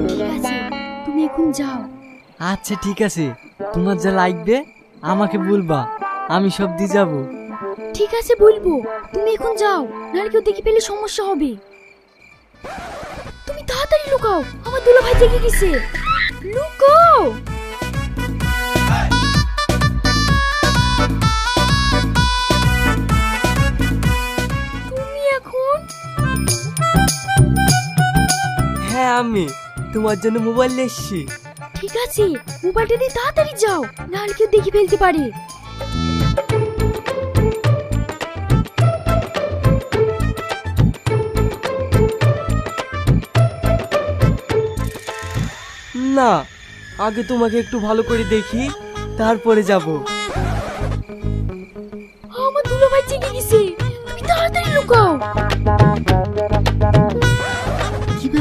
ঠিক আছে, তুমি এখন যাও। আচ্ছা ঠিক আছে, তোমার যা লাগবে আমাকে বলবা, আমি সব দিয়ে যাবো। ঠিক আছে বলবো, তুমি এখন যাও, নাহলে কেউ দেখে পেলে সমস্যা হবে। তুমি তাড়াতাড়ি লুকাও, আমার দুলা ভাই জেগে গেছে। লুকাও। তুমি এখন? হ্যাঁ আমি তোমার জন্য মোবাইল নিয়ে এসছি। ঠিক আছে, মোবাইলটা দিয়ে তাড়াতাড়ি যাও, নাহলে কেউ দেখে ফেলতে পারে। না, আগে তোমাকে একটু ভালো করে দেখি, তারপরে যাব।